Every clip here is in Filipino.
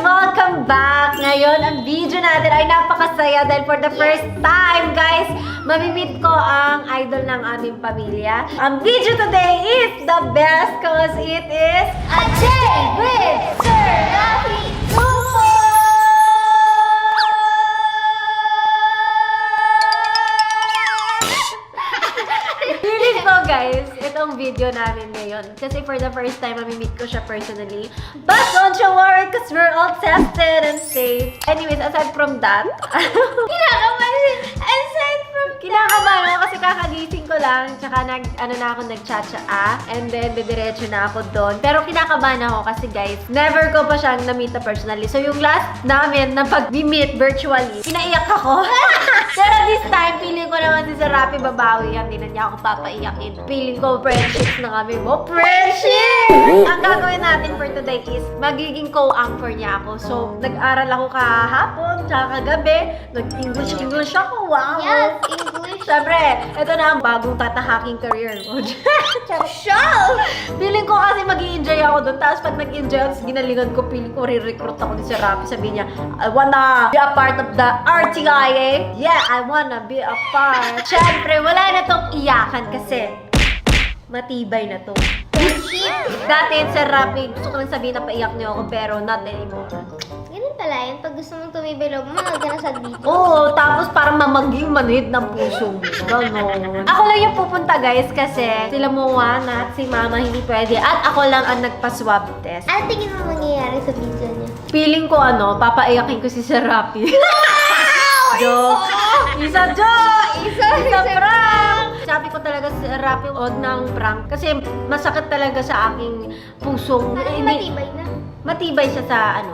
Welcome back! Ngayon, ang video natin ay napakasaya dahil for the first time, guys, mamimit ko ang idol ng aming pamilya. Ang video today is the best cause it is a day with Sir Rafi Tulfo! Feeling ko, guys, itong video namin ngayon. Kasi for the first time, mamimit ko siya personally. But don't you worry, because we're all tested and safe. Anyways, aside from that, kinakabahan ako kasi kakagising ko lang. Tsaka nag-chat-chat. And then, didiretso na ako doon. Pero kinakabahan ako kasi, guys, never ko pa siyang na-meet na personally. So, yung last namin na pag-meet virtually, pinaiyak ako. Pero this time, feeling ko naman si Sir Rafi babawi yan. Hindi na niya ako papaiyakin. Feeling ko, friendships na kami mo. Friendship! Ang gagawin natin for today is, magiging co-anchor niya ako. So, nag-aral ako kahapon, tsaka kagabi. Nag-English ako. Wow! Yes, English. Siyempre, ito na ang bagong tatahaking career ko. Show! Feeling ko kasi mag-i-enjoy ako doon. Tapos pag nag-enjoy ako, ginalingan ko, feeling ko re-recruit ako ni Sir Rafi. Sabi niya, I wanna be a part of the RTIA. Yeah, I wanna be a part. Siyempre, wala na tong iyakan kasi matibay na to. Dati, Sir Rafi, gusto ko lang sabihin na paiyak niyo ako, pero not anymore. Ganun pala yun. Pag gusto mong tumibay loob mo, magkanasag dito. Oo, tapos parang mamaging manhid ng puso mo. Ganon. Ako lang yung pupunta, guys, kasi sila Moana at si Mama hindi pwede. At ako lang ang nagpa-swab test. Ano tingin mo mangyayari sa video niya? Feeling ko papaiyakin ko si Sir Rafi. Joke! Isa joke! Isa prank! Sabi ko talaga si Rafi, huwag ng prank. Kasi masakit talaga sa aking pusong. Parang matibay na. Matibay siya sa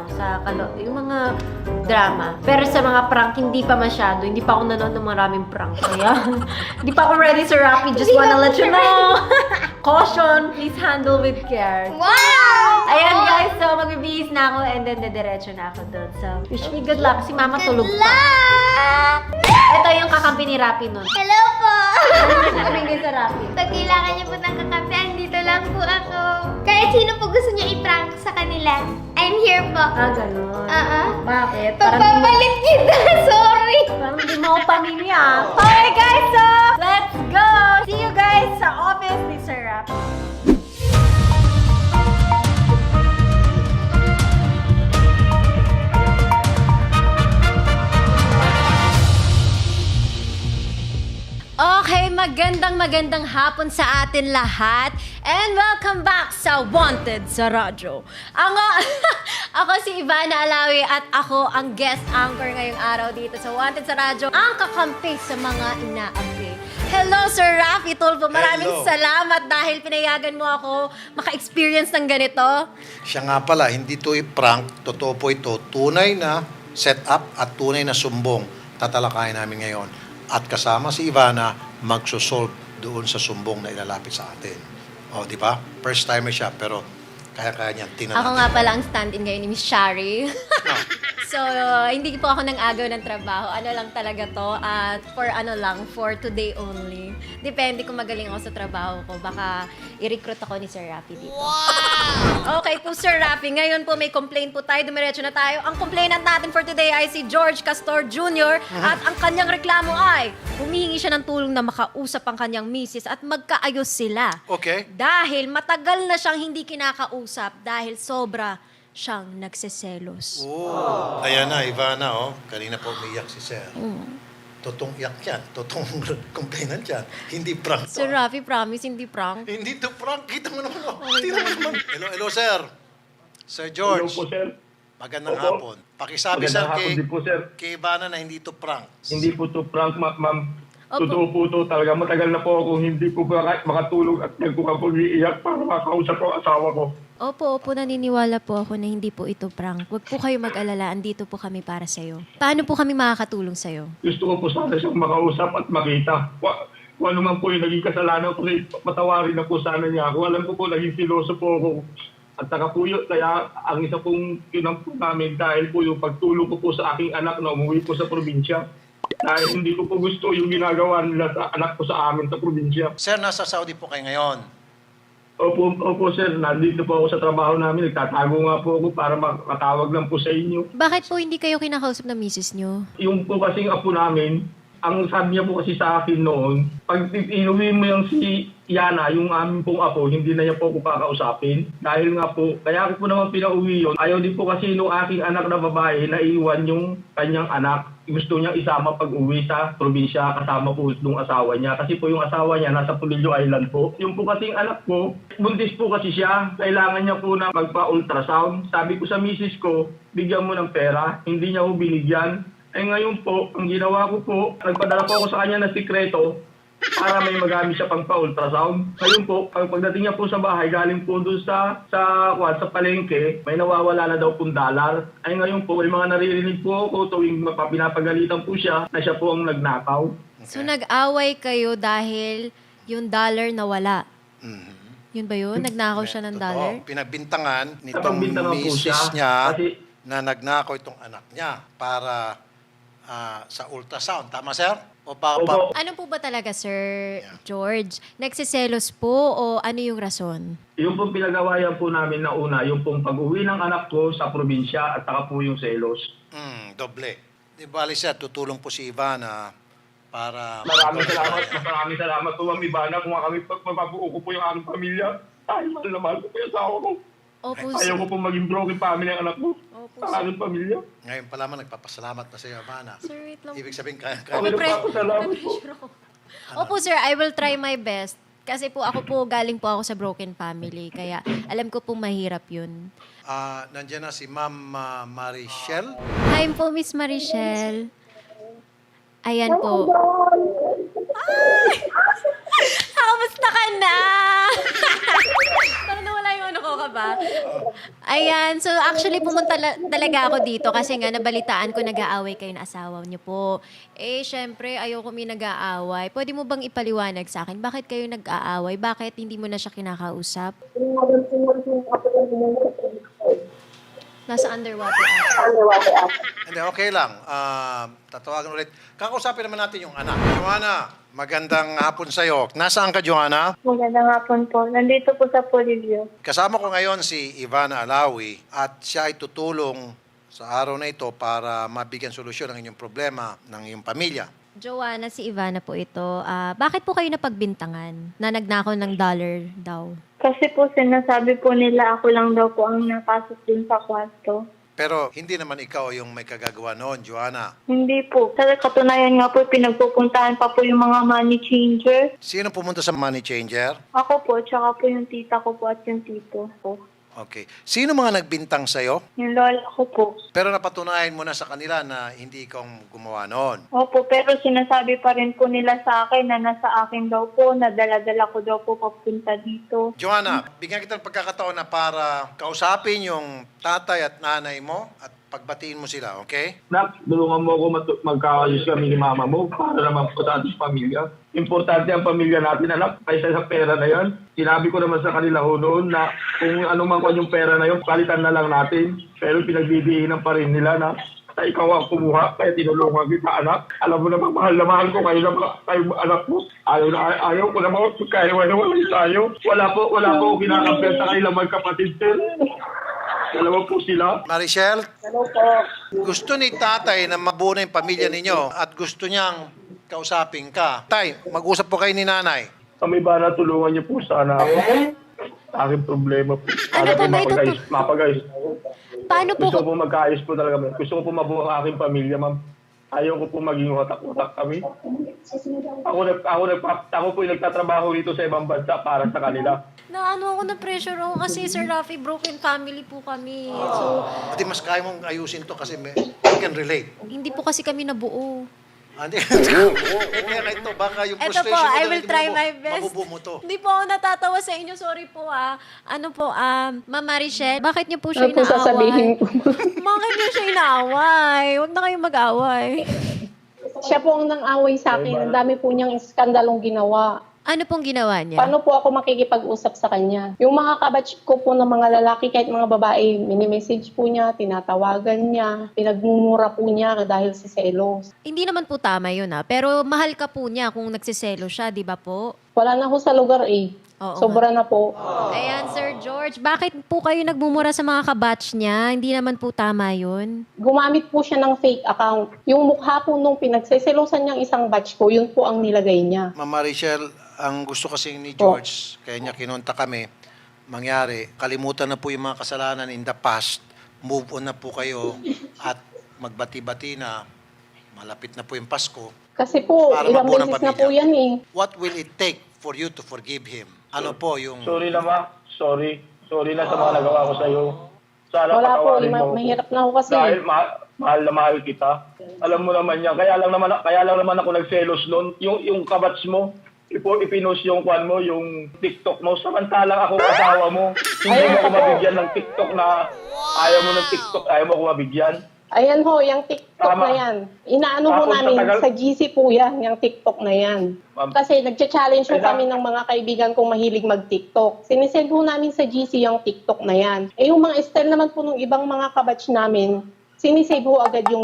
yung mga drama. Pero sa mga prank, hindi pa masyado. Hindi pa ako nanonood ng maraming prank. Kaya, hindi pa ako ready, Sir Rafi. Just wanna let you know. Caution, please handle with care. Wow! Ayan, guys. So, magbibihis na ako and then dediretso na ako doon. So, wish me good luck. Si Mama tulog Good pa. luck! Ito yung kakampi ni Rafi nun. Hello po! Sabi sa Rafi. Pag kailangan niyo po ng kakampi, andito lang po ako. Kahit sino po gusto niyo i-prank sa kanila, I'm here po. Ah, ganun. Bakit? Pagpapalit kita, sorry! Parang di mo ako pamilya. Okay, guys. So, let's go! See you guys sa office ni Sir Rafi. Okay, magandang hapon sa atin lahat. And welcome back sa Wanted sa Radyo. Ako si Ivana Alawi at ako ang guest anchor ngayong araw dito sa Wanted sa Radyo. Ang kakampi sa mga inaampi. Hello, Sir Rafi Tulfo. Maraming salamat dahil pinayagan mo ako maka-experience ng ganito. Siya nga pala, hindi to i-prank. Totoo po ito. Tunay na setup at tunay na sumbong tatalakayin namin ngayon. At kasama si Ivana, magsosolve doon sa sumbong na ilalapit sa atin. O, di ba? First timer siya, pero kaya-kaya niyan. Tingnan Ako natin. nga pala ang stand-in ngayon ni Miss Shari. No. So, hindi po ako nang agaw ng trabaho. Ano lang talaga to. At for today only. Depende kung magaling ako sa trabaho ko. Baka i-recruit ako ni Sir Rafi dito. Wow! Okay po, Sir Rafi. Ngayon po may complaint po tayo. Dumiretso na tayo. Ang complainant natin for today ay si George Castor Jr. At ang kanyang reklamo ay humihingi siya ng tulong na makausap ang kanyang misis at magkaayos sila. Okay. Dahil matagal na siyang hindi kinakausap dahil sobra siyang nagseselos. Oh. Ayan na, Ivana, oh. Kanina po umiyak si Sir. Totong iyak yan. Totong complainant yan. Hindi prank to. Sir Rafi, promise, hindi prank. Hindi to prank. Kita mo naman, oh. Tingnan mo naman. Hello, Sir. Sir George. Hello po, sir. Magandang Opo. hapon. Pakisabi, Sir, Magandang hapon din po, sir. kay Ivana na hindi to prank. Hindi po to prank, ma'am. Opo. Totoo po to talaga. Matagal na po ako hindi po makatulog at nagkuka po umiiyak para makausap ko ang asawa ko. Opo, naniniwala po ako na hindi po ito prank. Huwag po kayo mag-alala, andito po kami para sa'yo. Paano po kami makakatulong sa'yo? Gusto ko po sana siyang makausap at makita. Kung ano man po yung naging kasalanan ko, patawarin na po sana niya ako. Alam ko po, naging siloso po ako. At saka po yun, kaya ang isa pong kinampo namin dahil po yung pagtulong ko po sa aking anak na umuwi po sa probinsya. Dahil hindi ko po gusto yung ginagawa nila sa anak ko sa amin sa probinsya. Sir, nasa Saudi po kayo ngayon. Opo sir, nandito po ako sa trabaho namin. Nagtatago nga po ako para makatawag lang po sa inyo. Bakit po hindi kayo kinakausap ng misis nyo? Yung po kasing apo namin, ang sabi niya po kasi sa akin noon, pag inuwi mo yung si Yana, yung aming pong apo, hindi na niya po ako kakausapin. Dahil nga po, kaya ako po naman pinauwi yun. Ayaw din po kasi nung aking anak na babae na iwan yung kanyang anak. Gusto niyang isama pag uwi sa probinsya kasama po nung asawa niya. Kasi po yung asawa niya nasa Pulillo Island po. Yung po kasing anak ko, buntis po kasi siya. Kailangan niya po na magpa-ultrasound. Sabi ko sa misis ko, bigyan mo ng pera. Hindi niya po binigyan. Ngayon po, ang ginawa ko po, nagpadala po ako sa kanya ng sikreto para may magamit siya pang pa-ultrasound. Ngayon po, pagdating niya po sa bahay, galing po doon sa palengke, may nawawala na daw pong dollar. Ngayon po, may mga naririnig po ako tuwing pinapagalitan po siya na siya po ang nagnakaw. So, nag-away kayo dahil yung dollar nawala. Yun ba yun? Nagnakaw siya ng dollar? Pinagbintangan nitong Napagbintangan po siya, misis niya kasi- na nagnakaw itong anak niya para sa ultrasound. Tama, sir? O Opo. Ano po ba talaga, Sir George? Nagsiselos po o ano yung rason? Yung pong pinagawayan po namin na una, yung pong pag-uwi ng anak ko sa probinsya at saka po yung selos. Doble. Di bali, sir, tutulong po si Ivana para... Maraming salamat po, Ma'am Ivana, kung kami pagpapabuo ko po yung aming pamilya. Ay, mahal na mahal ko po yung asawa ko. Opo, Ayaw ko po maging broken family ang anak ko. Opo, Sa aming pamilya. Ngayon pa lamang nagpapasalamat na sa Ivana. Sir, wait lang. Ibig sabihin, kaya Okay, nagpapasalamat po. Pressure ako. Opo, sir, I will try my best. Kasi po ako po, galing po ako sa broken family. Kaya alam ko po mahirap yun. Nandiyan na si Ma'am Marichelle. Hi po, Miss Marichelle. Ayan po. Ay! Kamusta ka na? Parang nawala yung ano ko ka ba? Ayan, so actually pumunta talaga ako dito kasi nga nabalitaan ko nag-aaway kayo na asawa niyo po. Syempre, ayoko may nag-aaway. Pwede mo bang ipaliwanag sa akin? Bakit kayo nag-aaway? Bakit hindi mo na siya kinakausap? Nasa underwater ako. Hindi, okay lang. Tatawagan ulit. Kakausapin naman natin yung anak. Joanna, magandang hapon sa'yo. Nasaan ka, Joanna? Magandang hapon po. Nandito po sa Polillo. Kasama ko ngayon si Ivana Alawi at siya ay tutulong sa araw na ito para mabigyan solusyon ang inyong problema ng iyong pamilya. Joanna, si Ivana po ito. Bakit po kayo napagbintangan na nagnakaw ng dollar daw? Kasi po sinasabi po nila ako lang daw po ang napasok din sa kwarto. Pero hindi naman ikaw yung may kagagawa noon, Joanna. Hindi po. Sa katunayan nga po, pinagpupuntahan pa po yung mga money changer. Sino pumunta sa money changer? Ako po, tsaka po yung tita ko po at yung tito ko. Okay. Sino mga nagbintang sa'yo? Yung lola ko po. Pero napatunayan mo na sa kanila na hindi ikaw gumawa noon. Opo, pero sinasabi pa rin po nila sa akin na nasa akin daw po, na dala-dala ko daw po papunta dito. Joanna, bigyan kita ng pagkakataon na para kausapin yung tatay at nanay mo at pagbatiin mo sila, okay? Nak, tulungan mo ako magkaayos kami ni mama mo para naman po sa ating pamilya. Importante ang pamilya natin, anak, kaysa sa pera na yan. Sinabi ko naman sa kanila ho noon na kung ano man kung yung pera na yun, palitan na lang natin. Pero pinagdidiinan pa rin nila na ikaw ang kumuha, kaya tinulungan kita, anak. Alam mo naman, mahal na mahal ko kayo anak mo. Ayaw ko naman, kaya wala tayo. Wala po kinakampiyan sa kanilang magkapatid, sir. Dalawa po sila. Marichelle, gusto ni tatay na mabuo na yung pamilya ninyo at gusto niyang kausapin ka. Tay, mag-usap po kayo ni nanay. Kami ba natulungan niyo po sana ako? Aking problema po. Para po, po may mapag-ayos. Paano po? Gusto ko po magkaayos po talaga. Gusto ko po mabuo ang aking pamilya, ma'am. Ayaw ko po maging watak-watak kami. Ako po yung nagtatrabaho dito sa ibang bansa para sa kanila. Ako na pressure ako kasi Sir Rafi, broken family po kami. So, Pati mas kaya mong ayusin to kasi I can relate. hindi po kasi kami nabuo. Hindi. Kaya na ito, baka yung Eto frustration po, mo I doon, will hindi try mo my best. mabubuo mo to. Hindi po ako natatawa sa inyo. Sorry po Ano po, Ma'am Marichelle, bakit niyo po siya Ano po inaaway? sasabihin ko? Bakit niyo siya inaaway? Huwag na kayong mag-away. Siya po ang nang-away sa akin. Ang dami po niyang iskandalong ginawa. Ano pong ginawa niya? Paano po ako makikipag-usap sa kanya? Yung mga kabatch ko po ng mga lalaki, kahit mga babae, mini-message po niya, tinatawagan niya, pinagmumura po niya dahil sa selos. Hindi naman po tama yun pero mahal ka po niya kung nagsiselo siya, di ba po? Wala na ako sa lugar eh. Oo Sobra na po. Ayan, Sir George, bakit po kayo nagmumura sa mga kabatch niya? Hindi naman po tama yun. Gumamit po siya ng fake account. Yung mukha po nung pinagseselosan niyang isang batch ko, yun po ang nilagay niya. Ma'am Marichel, ang gusto kasi ni George, kaya niya kinonta kami, mangyari, kalimutan na po yung mga kasalanan in the past, move on na po kayo at magbati-bati na, malapit na po yung Pasko. Kasi po, Para ilang mabuo ng beses na pamilya. po yan eh. What will it take for you to forgive him? Ano po yung... Sorry na ma. Sorry. Sorry na sa mga nagawa ko sa'yo. Sana Wala po, patawarin mo ako. mahirap na ako kasi. Dahil mahal na mahal kita. Alam mo naman yan. Kaya lang naman ako nagselos noon. Yung kabats mo, ipinost yung kwan mo, yung TikTok mo. Samantalang ako asawa mo. Hindi mo ako mabigyan ng TikTok na ayaw mo ng TikTok, ayaw mo ako mabigyan. Ayan ho, yung TikTok Tama. na yan. Inaano ho Tapos namin, sa tagal- sa GC po yan, yung TikTok na yan. Ma'am. Kasi nagcha-challenge ho Ay, kami ng mga kaibigan kong mahilig mag-TikTok. Sinisend ho namin sa GC yung TikTok na yan. Eh yung mga style naman po ng ibang mga kabatch namin, sinisave ho agad yung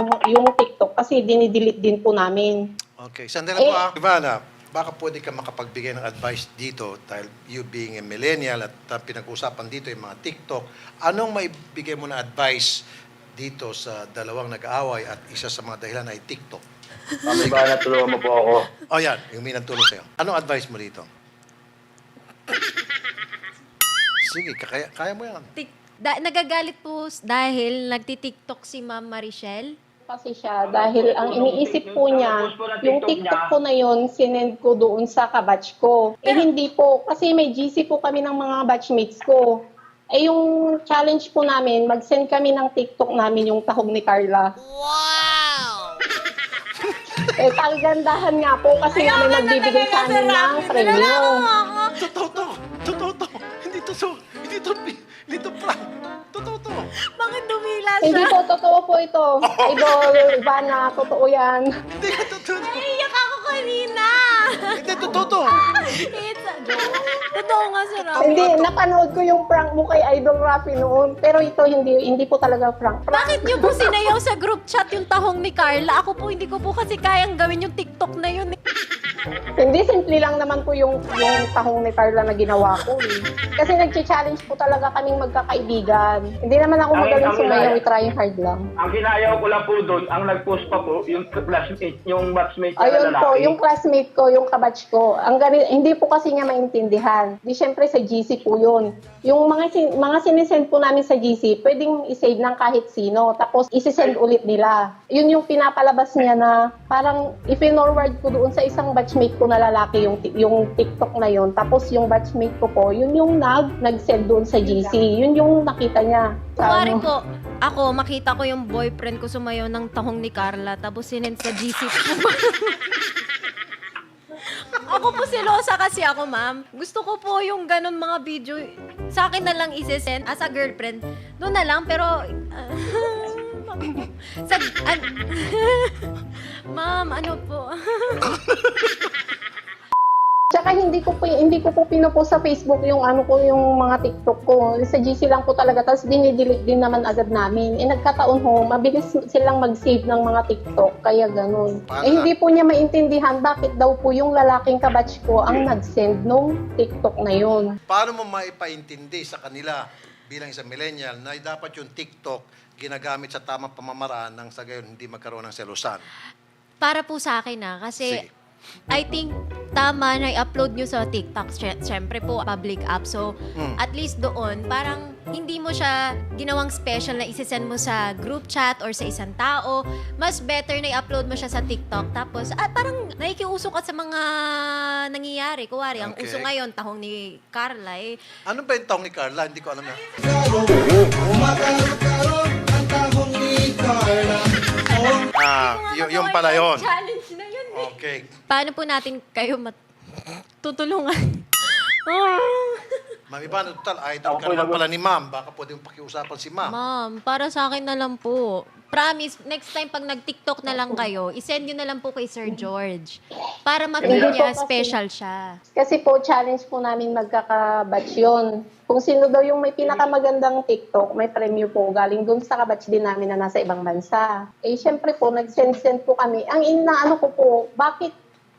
TikTok kasi dinidelete din po namin. Okay, sandali po Ivana, baka pwede ka makapagbigay ng advice dito dahil you being a millennial at pinag-usapan dito yung mga TikTok. Anong maibigay mo na advice dito sa dalawang nag-aaway at isa sa mga dahilan ay TikTok? Mami ba, natulungan mo po ako. O yan, yung minantulong sa'yo. Anong advice mo dito? Sige, kaya mo yan. Nagagalit po dahil nagti-TikTok si Ma'am Marichel. Kasi siya, dahil ang iniisip po niya, yung TikTok ko na yon sinend ko doon sa kabatch ko. Eh hindi po, kasi may GC po kami ng mga batchmates ko. Eh yung challenge po namin, mag-send kami ng TikTok namin yung tahog ni Carla. Wow! Eh kagandahan nga po kasi nga may nagbibigay sa amin ng premium. Totoo to! Totoo to! Hindi to prank! Totoo to! Bakit dumila Hindi po, totoo po ito. Idol, Ivana, totoo yan. Hindi ka totoo to! Iyak ako kanina! Hindi, totoo to! It's a joke. Totoo nga, Sir Rafi. Hindi, napanood ko yung prank mo kay Idol Rafi noon. Pero ito, hindi po talaga prank. Bakit niyo po sinayaw sa group chat yung tahong ni Carla? Ako po, hindi ko po kasi kayang gawin yung TikTok na yun. Hindi, simple lang naman po yung tahong ni Carla na ginawa ko. Kasi nag-challenge po talaga kaming magkakaibigan. Hindi naman ako magaling sumayaw, trying hard lang. Ang kinayaw ko lang po doon, ang nag-post pa po, yung classmate, yung batchmate na Ayun lalaki. po, yung classmate ko, yung kabatch ko. Hindi po kasi niya maintindihan. Di syempre sa GC po yun. Yung mga sinisend po namin sa GC, pwedeng isave ng kahit sino. Tapos isisend ulit nila. Yun yung pinapalabas niya na parang i-forward ko doon sa isang batchmate ko na lalaki yung TikTok na yun. Tapos yung batchmate ko po, yun yung nag-send doon sa GC. Yun yung nakita niya. Kumari po, ako, makita ko yung boyfriend ko sumayaw ng tahong ni Carla, tapos sinend sa GC po. Ako po silosa kasi ako, ma'am. Gusto ko po yung ganun mga video, sa akin na lang isesend as a girlfriend. Doon na lang, pero... Ma'am, ano po? Tsaka hindi ko po pinupost sa Facebook yung yung mga TikTok ko. Sa GC lang po talaga. Tapos dinidelete din naman agad namin. Eh nagkataon ho, mabilis silang mag-save ng mga TikTok. Kaya ganun. Paano Hindi po niya maintindihan bakit daw po yung lalaking kabatch ko ang nag-send nung TikTok na yun. Paano mo maipaintindi sa kanila bilang isang millennial na dapat yung TikTok ginagamit sa tamang pamamaraan nang sa gayon hindi magkaroon ng selusan? Para po sa akin kasi Sige. I think tama na i-upload nyo sa TikTok. Siyempre po, public app. So, at least doon, parang hindi mo siya ginawang special na isisend mo sa group chat or sa isang tao. Mas better na i-upload mo siya sa TikTok. Tapos, parang nakikiuso ka sa mga nangyayari. Kuwari, ang Okay. uso ngayon, tahong ni Carla eh. Ano ba yung taong ni Carla? Hindi ko alam na. Yung pala yun. Challenge na yun eh. Okay. Paano po natin kayo tutulungan? Ma'am Ivana, total, idol ka naman pala ni ma'am. Baka pwede mong pakiusapan si ma'am. Ma'am, para sa akin na lang po. Promise, next time pag nag-TikTok na lang kayo, isend nyo na lang po kay Sir George. Para ma-feel Hindi niya po kasi- special siya. Kasi po, challenge po namin magkakabatch yun. Kung sino daw yung may pinakamagandang TikTok, may premyo po. Galing dun sa kabatch din namin na nasa ibang bansa. Eh, syempre po, nag-send-send po kami. Ang inaano ko po, bakit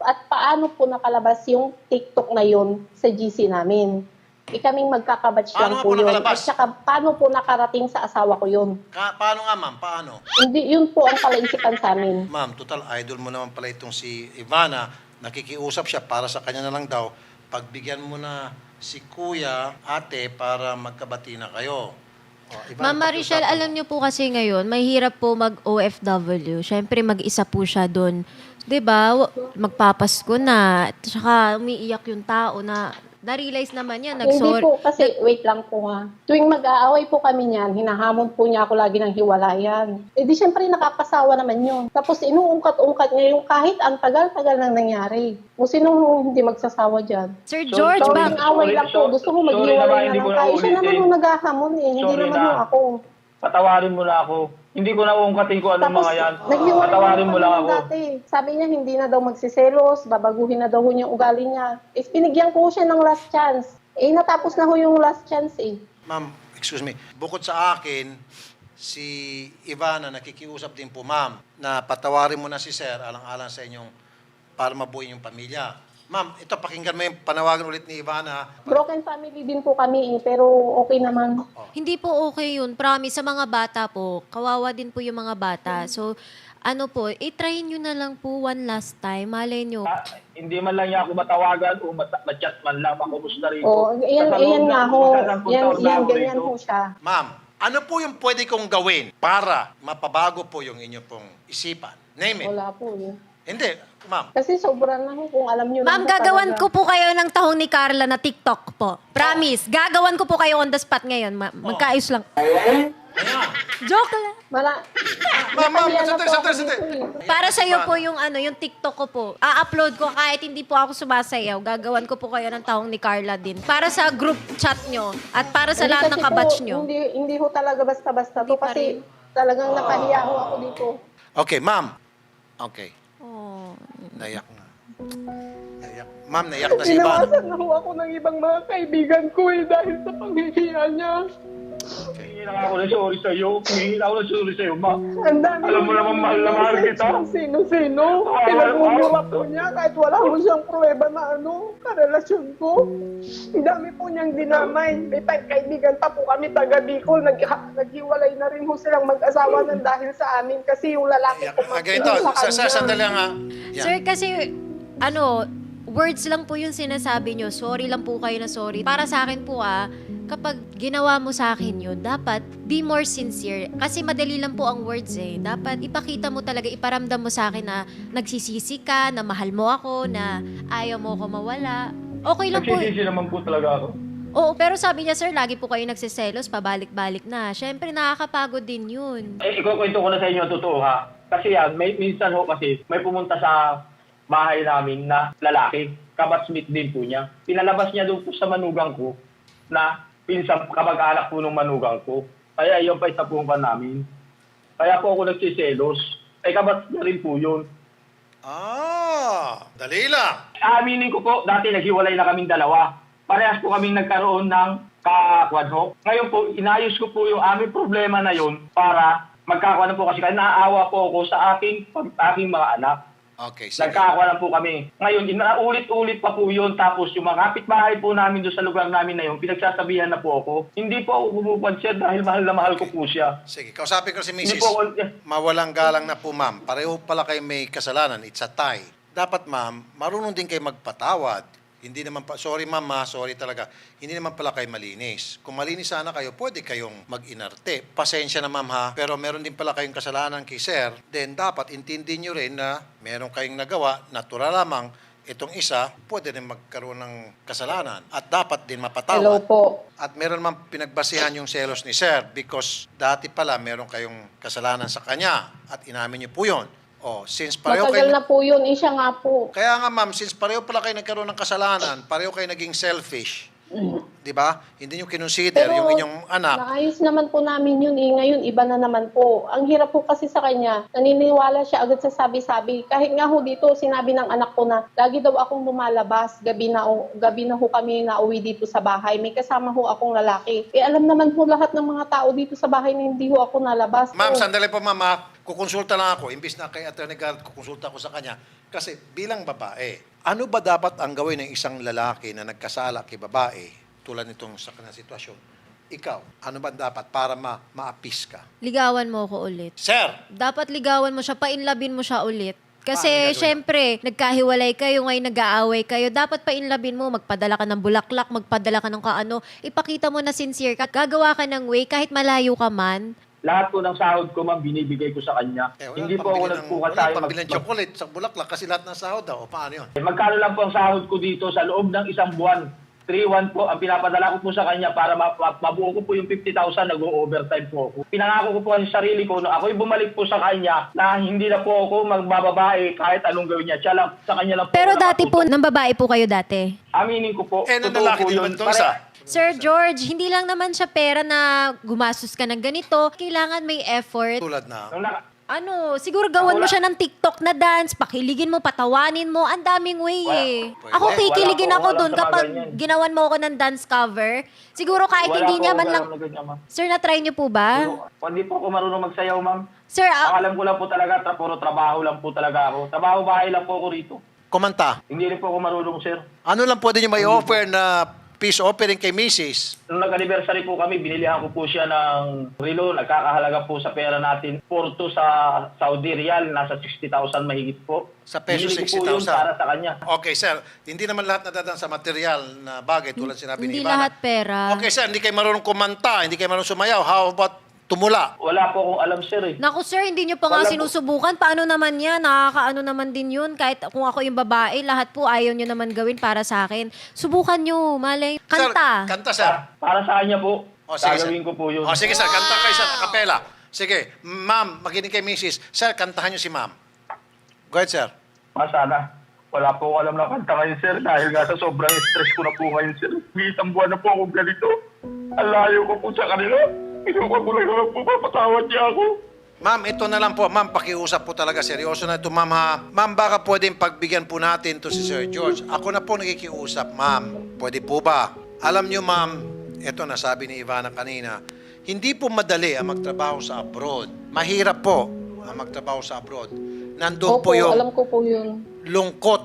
at paano po nakalabas yung TikTok na yun sa GC namin. Kaming magkakabatch Paano lang nga po po yun. nakalabas? At saka paano po nakarating sa asawa ko yun. Paano nga, ma'am? Paano? Hindi, yun po ang palaisipan sa amin. Ma'am, total idol mo naman pala itong si Ivana. Nakikiusap siya para sa kanya na lang daw. Pagbigyan mo na si kuya, ate, para magkabati na kayo. O, Ivana, Ma'am Marichelle, pakiusapan alam mo. niyo po kasi ngayon, may hirap po mag-OFW. Siyempre, mag-isa po siya doon. 'Di ba? Magpapasko na. Tsaka umiiyak yung tao na na-realize naman niya, Hindi nag-sorry. po, kasi wait lang po ha. Tuwing mag-aaway po kami niyan, hinahamon po niya ako lagi ng hiwalayan. Eh di syempre nakakasawa naman yun. Tapos inuungkat-ungkat niya yung kahit ang tagal-tagal nang nangyari. Kung sino hindi magsasawa dyan. Sir George, So, ba? yung away lang po, gusto ko sorry maghiwalay naman, na hindi lang ko na tayo. Siya naman ulitin. yung naghahamon eh, hindi Sorry naman na. yung ako. Patawarin mo na ako. Hindi ko na uungkatin ko anong Tapos, mga yan. naghiwalay Patawarin mo kami lang ng ako. dati. Sabi niya, hindi na daw magsiselos, babaguhin na daw yung ugali niya. Eh, pinigyan ko siya ng last chance. Eh, natapos na ho yung last chance eh. Ma'am, excuse me. Bukod sa akin, si Ivana nakikiusap din po, ma'am, na patawarin mo na si Sir alang-alang sa inyong para mabuhay yung pamilya. Ma'am, ito pakinggan mo yung panawagan ulit ni Ivana. Broken family din po kami eh, pero okay naman. Hindi po okay yun. Promise, sa mga bata po, kawawa din po yung mga bata. So, ano po, i-try nyo na lang po one last time. Malay nyo. Hindi man lang niya ako matawagan o ma-chat man lang, makumusta rin. Oh, iyan nga ho. Yan, ganyan ho siya. Ma'am, ano po yung pwede kong gawin para mapabago po yung inyo pong isipan? Name it. Wala po eh. Hindi, ma'am. Kasi sobrang na ho kung alam nyo. Ma'am, lang po gagawan talaga. ko po kayo ng tahong ni Carla na TikTok po. Promise. Gagawan ko po kayo on the spot ngayon. Magkaayos lang. Ayan. Joke lang. Ma'am, Nakalian na sandali, po ako sandali, dito sandali. eh. Para sa iyo po yung yung TikTok ko po. A-upload ko kahit hindi po ako sumasayaw. Gagawan ko po kayo ng tahong ni Carla din. Para sa group chat nyo at para sa Hindi lahat kasi ng kabatch po, nyo. Hindi ho talaga basta-basta to Hindi pa kasi rin. talagang nakahiya ho ako dito. Okay, ma'am. Okay. Oh. Naiyak na. Naiyak. Ma'am, naiyak na si Ivana. Inawasan na ho ako ng ibang mga kaibigan ko eh dahil sa panghihiya niya. Hindi na ako na sorry sa'yo. Hindi na ako na sorry sa'yo, ma. Ang dami Alam mo namang mahal na mahal kita. Sino-sino. Pinagmumura po niya kahit wala ho siyang pruweba na karelasyon ko. Ang dami po niyang dinamay. May kaibigan pa po kami taga Bicol. Naghiwalay na rin ho silang mag-asawa ng dahil sa amin kasi yung lalaki ko Ganito, sa sandali nga. Yan. Sir, kasi words lang po yung sinasabi nyo. Sorry lang po kayo na sorry. Para sa akin po kapag ginawa mo sa akin yun, dapat be more sincere. Kasi madali lang po ang words eh. Dapat ipakita mo talaga, iparamdam mo sa akin na nagsisisi ka, na mahal mo ako, na ayaw mo ako mawala. Okay lang po. Nagsisisi naman po talaga ako. Oo, pero sabi niya, sir, lagi po kayo nagsiselos, pabalik-balik na. Siyempre, nakakapagod din yun. Ikukwento ko na sa inyo ang totoo ha. Kasi yan, minsan ho kasi may pumunta sa bahay namin na lalaki. Kabatsmith din po niya. Pinalabas niya doon po sa manugang ko na pinsan kamag-anak po ng manugang ko. Kaya yun pa isa po namin. Kaya po ako nagsiselos. Kabats na rin po yun. Dali lang. Aaminin ko po, dati naghiwalay na kaming dalawa. Parehas po kaming nagkaroon ng kakwadho. Ngayon po, inayos ko po yung aming problema na yun para magkakawa na po kasi naawa po ako sa aking mga anak. Okay, sige. Nagkakawalan po kami. Ngayon, inaulit-ulit pa po yun. Tapos yung mga kapitbahay po namin doon sa lugar namin na yun, pinagsasabihan na po ako. Hindi po ako pumupansin dahil mahal na mahal ko po siya. Sige, kausapin ko si Hindi Mrs. po ako... Mawalang galang na po, ma'am. Pareho pala kayo may kasalanan. It's a tie. Dapat, ma'am, marunong din kayo magpatawad. Hindi naman pa, sorry ma'am, sorry talaga. Hindi naman pala kayo malinis. Kung malinis sana kayo, pwede kayong mag-inarte. Pasensya na ma'am ha, pero meron din pala kayong kasalanan kay sir. Then dapat intindihin nyo rin na meron kayong nagawa, natural lamang, itong isa, pwede rin magkaroon ng kasalanan. At dapat din mapatawad. Hello po. At meron naman pinagbasihan yung selos ni sir because dati pala meron kayong kasalanan sa kanya at inamin niyo po yun. Oh, since pareho Matagal kayo... na po yun. Siya nga po. Kaya nga ma'am, since pareho pala kayo nagkaroon ng kasalanan, pareho kayo naging selfish. Di ba? Hindi nyo kinonsider yung inyong anak. Naayos naman po namin yun eh. Ngayon, iba na naman po. Ang hirap po kasi sa kanya, naniniwala siya agad sa sabi-sabi. Kahit nga ho dito, sinabi ng anak ko na, lagi daw akong lumalabas. Gabi na ho kami nauwi dito sa bahay. May kasama ho akong lalaki. Alam naman po lahat ng mga tao dito sa bahay na hindi ho ako nalabas. Ma'am, po. sandali po ma'am ha. kukonsulta lang ako, imbis na kay Attorney Garrett, kukonsulta ako sa kanya. Kasi bilang babae, ano ba dapat ang gawin ng isang lalaki na nagkasala kay babae, tulad nitong sa kanyang sitwasyon? Ikaw, ano ba dapat para maapis ka? Ligawan mo ko ulit. Sir! Dapat ligawan mo siya, painlabin mo siya ulit. Paano Kasi, gagawin? syempre, nagkahiwalay kayo, ngayon nag-aaway kayo. Dapat painlabin mo, magpadala ka ng bulaklak, magpadala ka ng kaano. Ipakita mo na sincere ka. Gagawa ka ng way, kahit malayo ka man. Lahat po ng sahod ko, ma'am, binibigay ko sa kanya. Hindi po ako nagpukas sa Wala pambili ng chocolate sa bulaklak kasi lahat ng sahod daw. O paano yun? Magkano lang po ang sahod ko dito sa loob ng isang buwan? 3-1 po, ang pinapadala ko po sa kanya para mabuo ko po yung 50,000, nag-overtime po ako. Pinangako ko po ang sarili ko na ako'y bumalik po sa kanya na hindi na po ako magbababae kahit anong gawin niya. Siya lang, sa kanya lang po. Pero ako dati po, nakatutok. nang babae po kayo dati. Aminin ko po. Eh, totoo nanlalaki po din yun. naman itong isa. Sir George, hindi lang naman siya pera na gumastos ka ng ganito. Kailangan may effort. Tulad na. Nung Siguro gawan mo siya ng TikTok na dance, pakiligin mo, patawanin mo, ang daming way eh. Wala. Ako Wala kikiligin po, ako wala dun sa mga kapag ganyan. ginawan mo ako ng dance cover. Siguro kahit hindi niya man lang... Sir, na-try niyo po ba? Hindi po ako marunong magsayaw, ma'am. Sir, Ang alam ko lang po talaga, puro trabaho lang po talaga ako. Trabaho bahay lang po ako rito. Kumanta. Hindi rin po ako marunong, sir. Ano lang pwede nyo may offer na peace offering kay Mrs.? Nung nag-anniversary po kami, binilihan ko po siya ng relo. Nagkakahalaga po sa pera natin. Porto sa Saudi Riyal, nasa 60,000 mahigit po. Sa peso, Binili ko po yun 60,000. para sa kanya. Okay, sir. Hindi naman lahat nadadaan sa material na bagay tulad sinabi ni hindi Ivana. lahat pera. Okay, sir. Hindi kayo marunong kumanta. Hindi kayo marunong sumayaw. How about tumula? Wala po akong alam, sir. Eh. Naku sir, hindi niyo pa nga Wala po. sinusubukan. Paano naman yan? Nakakaano naman din yun. Kahit kung ako yung babae, lahat po ayaw niyo naman gawin para sa akin. Subukan niyo, malay. Kanta. Sir, kanta, sir. Para sa kanya po, O, sige, sir. gagawin ko po yun. O, sige, sir. Kanta kayo, sir. Kapela. Sige. Ma'am, makinig kay Mrs. Sir, kantahan niyo si ma'am. Go ahead, sir. Sana. Wala po ako alam na kanta ngayon, sir. Dahil nga sa sobrang stress ko na po ngayon, sir. Isang buwan na po ako ganito. Ang layo ko po sa kanila. Inuwa ko lang naman po, papatawad niya ako. Ma'am, ito na lang po. Ma'am, pakiusap po talaga. Seryoso na ito, ma'am, ha? Ma'am, baka pwedeng pagbigyan po natin to si Sir George. Ako na po nakikiusap, ma'am. Pwede po ba? Alam niyo, ma'am, ito nasabi ni Ivana kanina, hindi po madali ang magtrabaho sa abroad. Mahirap po ang magtrabaho sa abroad. Nandun Opo, po yung alam ko po yun. lungkot,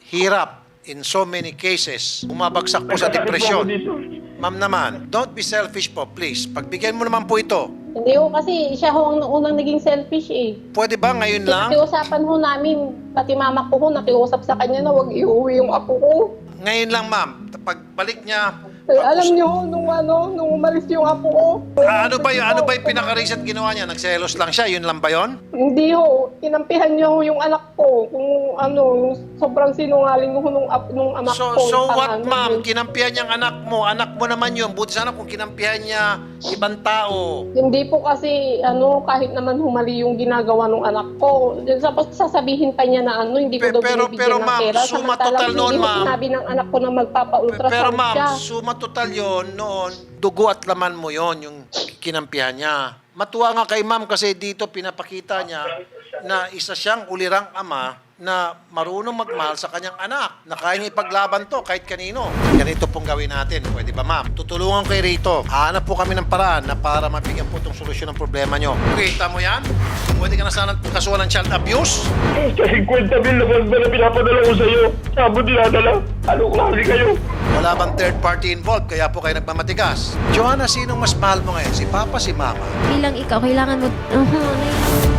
hirap in so many cases. Bumabagsak po sa Nagkasakit po depression. ako dito. Ma'am naman, don't be selfish po, please. Pagbigyan mo naman po ito. Hindi ho kasi siya ho ang unang naging selfish eh. Pwede ba ngayon lang? Nakiusapan ho namin, pati mama ko ho, nakiusap sa kanya na huwag iuwi yung apo ko. Ngayon lang, ma'am. Pagbalik niya, Eh, alam niyo ho, nung umalis yung apo ko. ano ba yung pinaka-recent ginawa niya? Nagselos lang siya, yun lang ba yun? Hindi ho, kinampihan niyo ho yung anak ko. Kung ano, yung sobrang sinungaling ho nung anak So, ko. so Yung what, ano, ma'am? yun. Kinampihan niyang anak mo naman yun. Buti sana kung kinampihan niya ibang tao. Hindi po kasi, kahit naman humali yung ginagawa ng anak ko. Tapos sasabihin pa niya na hindi ko daw Pero, binibigyan ng ma'am, pera. suma Samantalang total noon, hindi ho ma'am. sinabi ng anak ko na magpapa-ultrasound Pero ma'am, siya. suma total yun noon, dugo at laman mo yon yung kinampihan niya. Matuwa nga kay ma'am kasi dito pinapakita niya na isa siyang ulirang ama na marunong magmahal sa kanyang anak. Na kaya niya ipaglaban to kahit kanino. Ganito pong gawin natin. Pwede ba ma'am? Tutulungan kay Rito. Hanap po kami ng paraan na para mabigyan po itong solusyon ng problema nyo. Kita mo yan? Pwede ka na sana kasuhan ng child abuse? Sa 50 mil na buwan ba na pinapadala ko sa iyo? Sabo dinadala. Ano klase kayo? Wala bang third party involved? Kaya po kayo nagmamatigas. Joanna, sinong mas mahal mo ngayon? Si Papa, si Mama? Bilang ikaw, kailangan mo...